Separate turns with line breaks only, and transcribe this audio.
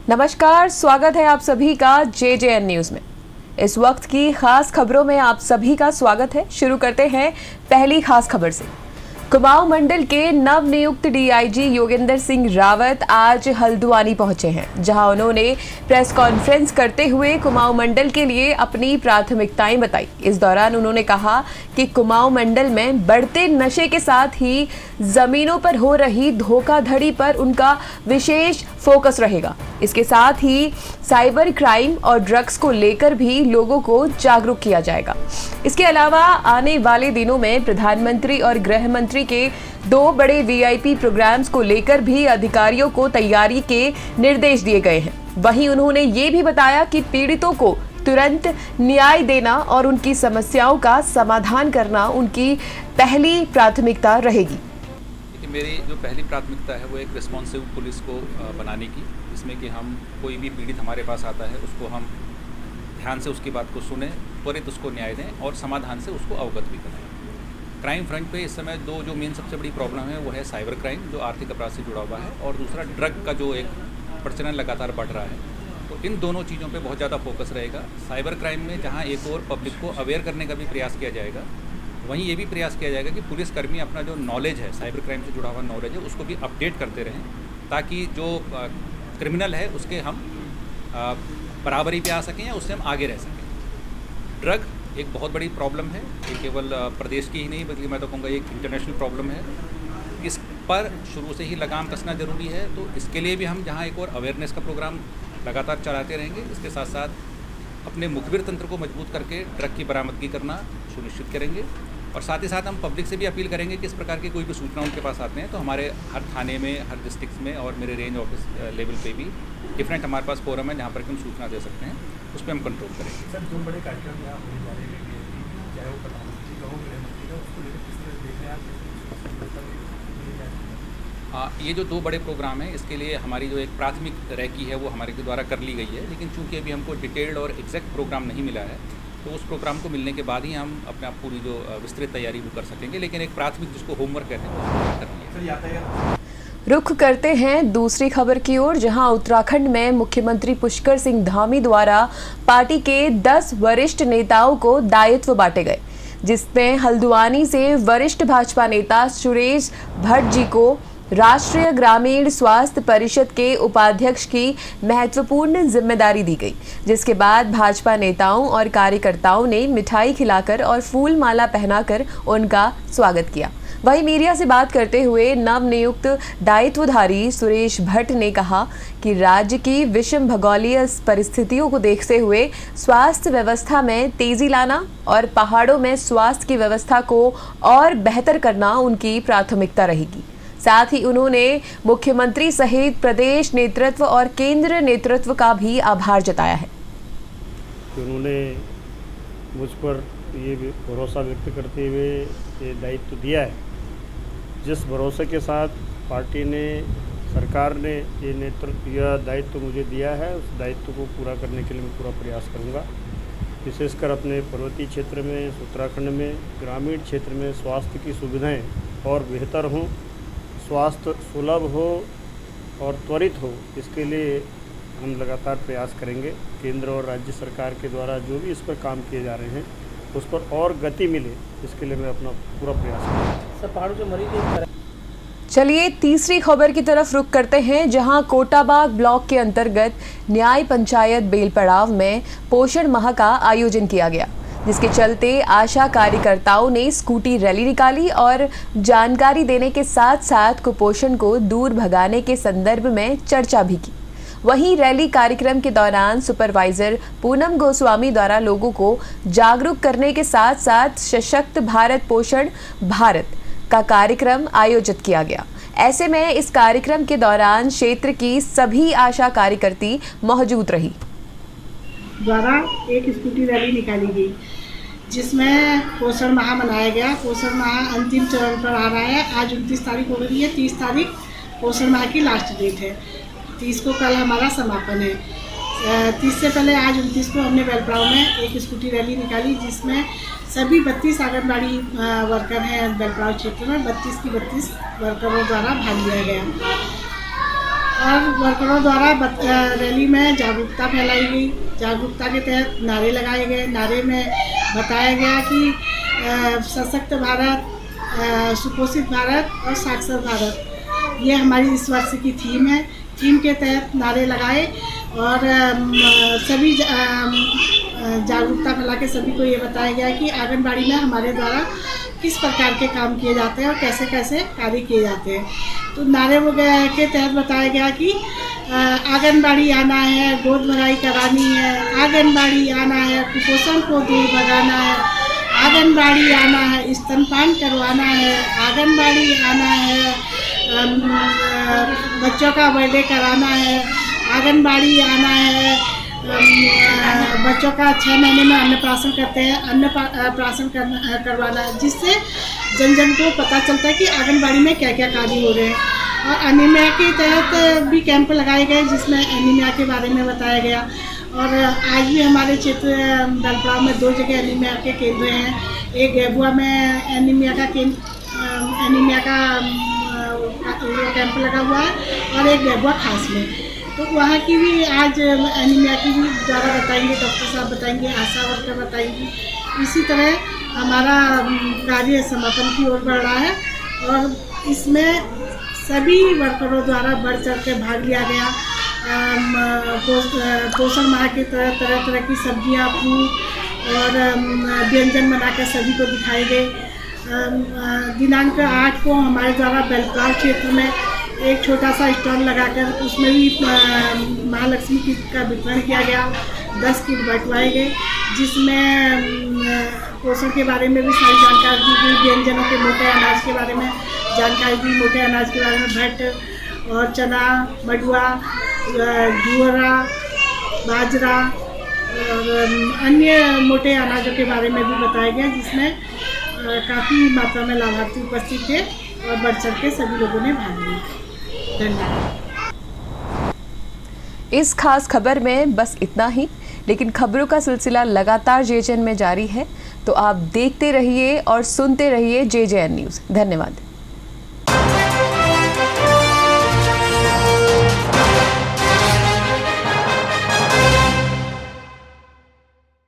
नमस्कार, स्वागत है आप सभी का JJN न्यूज में। इस वक्त की खास खबरों में आप सभी का स्वागत है। शुरू करते हैं पहली खास खबर से। कुमाऊं मंडल के नवनियुक्त DIG योगेंद्र सिंह रावत आज हल्द्वानी पहुंचे हैं, जहां उन्होंने प्रेस कॉन्फ्रेंस करते हुए कुमाऊं मंडल के लिए अपनी प्राथमिकताएं बताई। इस दौरान उन्होंने कहा कि कुमाऊं मंडल में बढ़ते नशे के साथ ही जमीनों पर हो रही धोखाधड़ी पर उनका विशेष फोकस रहेगा। इसके साथ ही साइबर क्राइम और ड्रग्स को लेकर भी लोगों को जागरूक किया जाएगा। इसके अलावा आने वाले दिनों में प्रधानमंत्री और गृह मंत्री के 2 बड़े VIP प्रोग्राम्स को लेकर भी अधिकारियों को तैयारी के निर्देश दिए गए हैं। वहीं उन्होंने ये भी बताया कि पीड़ितों को तुरंत न्याय देना और उनकी समस्याओं का समाधान करना उनकी पहली प्राथमिकता रहेगी।
मेरी जो पहली प्राथमिकता है वो एक रिस्पॉन्सिव पुलिस को बनाने की, जिसमें कि हम कोई भी पीड़ित हमारे पास आता है उसको हम ध्यान से उसकी बात को सुने, त्वरित उसको न्याय दें और समाधान से उसको अवगत भी कराएं। क्राइम फ्रंट पे इस समय 2 जो मेन सबसे बड़ी प्रॉब्लम है वो है साइबर क्राइम, जो आर्थिक अपराध से जुड़ा हुआ है, और दूसरा ड्रग का जो एक प्रचलन लगातार बढ़ रहा है। तो इन दोनों चीज़ों पे बहुत ज़्यादा फोकस रहेगा। साइबर क्राइम में जहाँ एक और पब्लिक को अवेयर करने का भी प्रयास किया जाएगा, वहीं ये भी प्रयास किया जाएगा कि पुलिसकर्मी अपना जो नॉलेज है, साइबर क्राइम से जुड़ा हुआ नॉलेज है, उसको भी अपडेट करते रहें, ताकि जो क्रिमिनल है उसके हम बराबरी पे आ सकें या उससे हम आगे रह सकें। ड्रग एक बहुत बड़ी प्रॉब्लम है, ये केवल प्रदेश की ही नहीं बल्कि मैं तो कहूँगा एक इंटरनेशनल प्रॉब्लम है। इस पर शुरू से ही लगाम कसना ज़रूरी है, तो इसके लिए भी हम जहाँ एक और अवेयरनेस का प्रोग्राम लगातार चलाते रहेंगे। इसके साथ साथ अपने मुखबिर तंत्र को मजबूत करके ड्रग की बरामदगी करना सुनिश्चित करेंगे, और साथ ही साथ हम पब्लिक से भी अपील करेंगे कि इस प्रकार की कोई भी सूचना उनके पास आते हैं तो हमारे हर थाने में, हर डिस्ट्रिक्ट में और मेरे रेंज ऑफिस लेवल पे भी डिफरेंट हमारे पास फोरम है जहाँ पर हम सूचना दे सकते हैं, उस पर हम कंट्रोल करेंगे।
सर, 2 बड़े कार्यक्रम यहाँ होने जा रहे हैं, चाहे वो प्रधानमंत्री का हो, गृह मंत्री का, उसको लेकर किस तरह देख रहे हैं आप?
ये जो 2 बड़े प्रोग्राम हैं, इसके लिए हमारी जो एक प्राथमिक रैकी है वो हमारे द्वारा कर ली गई है, लेकिन चूंकि अभी हमको डिटेल्ड और एग्जैक्ट प्रोग्राम नहीं मिला है, तो उस प्रोग्राम को मिलने के बाद ही हम अपने आप पूरी जो विस्तृत तैयारी वो कर सकेंगे। लेकिन एक प्राथमिक जिसको होमवर्क कहते हैं वो कर लिया।
रुख करते हैं दूसरी खबर की ओर, जहां उत्तराखंड में मुख्यमंत्री पुष्कर सिंह धामी द्वारा पार्टी के 10 वरिष्ठ नेताओं को दायित्व बांटे गए, जिसमें हल्द्वानी से वरिष्ठ भाजपा नेता सुरेश भट्ट जी को राष्ट्रीय ग्रामीण स्वास्थ्य परिषद के उपाध्यक्ष की महत्वपूर्ण जिम्मेदारी दी गई, जिसके बाद भाजपा नेताओं और कार्यकर्ताओं ने मिठाई खिलाकर और फूल माला पहनाकर उनका स्वागत किया। वहीं मीडिया से बात करते हुए नवनियुक्त दायित्वधारी सुरेश भट्ट ने कहा कि राज्य की विषम भौगोलिक परिस्थितियों को देखते हुए स्वास्थ्य व्यवस्था में तेजी लाना और पहाड़ों में स्वास्थ्य की व्यवस्था को और बेहतर करना उनकी प्राथमिकता रहेगी। साथ ही उन्होंने मुख्यमंत्री सहित प्रदेश नेतृत्व और केंद्र नेतृत्व का भी आभार जताया है।
उन्होंने मुझ पर ये भरोसा व्यक्त करते हुए ये दायित्व दिया है, जिस भरोसे के साथ पार्टी ने, सरकार ने ये नेतृत्व या दायित्व मुझे दिया है, उस दायित्व को पूरा करने के लिए मैं पूरा प्रयास करूँगा। विशेषकर अपने पर्वतीय क्षेत्र में, उत्तराखंड में, ग्रामीण क्षेत्र में स्वास्थ्य की सुविधाएं और बेहतर हों, स्वास्थ्य सुलभ हो और त्वरित हो, इसके लिए हम लगातार प्रयास करेंगे। केंद्र और राज्य सरकार के द्वारा जो भी इस पर काम किए जा रहे हैं उस पर और गति मिले, इसके लिए मैं अपना पूरा प्रयास करूँगा।
सर, पहाड़ों के मरीज
चलिए तीसरी खबर की तरफ रुख करते हैं, जहां कोटाबाग ब्लॉक के अंतर्गत न्याय पंचायत बेलपड़ाव में पोषण माह का आयोजन किया गया, जिसके चलते आशा कार्यकर्ताओं ने स्कूटी रैली निकाली और जानकारी देने के साथ साथ कुपोषण को दूर भगाने के संदर्भ में चर्चा भी की। वहीं रैली कार्यक्रम के दौरान सुपरवाइजर पूनम गोस्वामी द्वारा लोगों को जागरूक करने के साथ साथ सशक्त भारत पोषण भारत का कार्यक्रम आयोजित किया गया। ऐसे में इस कार्यक्रम के दौरान क्षेत्र की सभी आशा कार्यकर्ती मौजूद रही।
द्वारा एक स्कूटी रैली निकाली गई, जिसमें पोषण माह मनाया गया। पोषण माह अंतिम चरण पर आ रहा है। आज 29 तारीख हो गई है, 30 तारीख पोषण माह की लास्ट डेट है। 30 को कल हमारा समापन है। 30 से पहले आज 29 को हमने बेलपड़ाव में एक स्कूटी रैली निकाली, जिसमें सभी 32 आंगनबाड़ी वर्कर हैं बेलपड़ाव क्षेत्र में। 32 की 32 वर्करों द्वारा भाग लिया गया और वर्करों द्वारा रैली में जागरूकता फैलाई गई। जागरूकता के तहत नारे लगाए गए। नारे में बताया गया कि सशक्त भारत, सुपोषित भारत और साक्षर भारत, ये हमारी इस वर्ष की थीम है। थीम के तहत नारे लगाए और सभी जागरूकता फैला के सभी को ये बताया गया कि आंगनबाड़ी में हमारे द्वारा किस प्रकार के काम किए जाते हैं और कैसे कैसे कार्य किए जाते हैं। तो नारे के तहत बताया गया कि आंगनबाड़ी आना है, गोद भराई करानी है, आंगनबाड़ी आना है, कुपोषण को दूर भगाना है, आंगनबाड़ी आना है, स्तनपान करवाना है, आंगनबाड़ी आना है, बच्चों का बर्थडे कराना है, आंगनबाड़ी आना है, बच्चों का 6 महीने में अन्नप्राशन करते हैं, अन्नप्राशन करवाना है, जिससे जन जन को पता चलता है कि आंगनबाड़ी में क्या क्या कार्य हो रहे हैं। और एनीमिया के तहत भी कैंप लगाए गए जिसमें एनीमिया के बारे में बताया गया। और आज भी हमारे क्षेत्र दलपड़ाव में 2 जगह एनीमिया के केंद्र हैं। एक गैबुआ में एनीमिया का कैंप लगा हुआ है और एक गैबुआ खास में। तो वहाँ की भी आज एनीमिया की भी द्वारा बताएंगे, डॉक्टर साहब बताएंगे, आशा वर्कर बताएंगी। इसी तरह हमारा कार्य समापन की ओर बढ़ रहा है और इसमें सभी वर्करों द्वारा बढ़ चढ़ के भाग लिया गया। पोषण माह के तरह तरह की सब्जियां, फूल और व्यंजन बनाकर सभी को दिखाए गए। दिनांक 8 को हमारे द्वारा बेलपाल क्षेत्र में एक छोटा सा स्टॉल लगाकर उसमें भी महालक्ष्मी किट का वितरण किया गया। 10 किट बंटवाए गए जिसमें पोषण के बारे में भी सारी जानकारी दी गई। व्यंजनों के मोटे अनाज के बारे में जानकारी दी, मोटे अनाज के बारे में भट्ट और चना, मडुआ, जुआरा, बाजरा और अन्य मोटे अनाजों के बारे में भी बताया गया, जिसमें काफ़ी मात्रा में लाभार्थी उपस्थित थे और बढ़ चढ़ के सभी लोगों ने भाग लिया। धन्यवाद।
इस खास खबर में बस इतना ही, लेकिन खबरों का सिलसिला लगातार JJN में जारी है, तो आप देखते रहिए और सुनते रहिए JJN न्यूज़। धन्यवाद।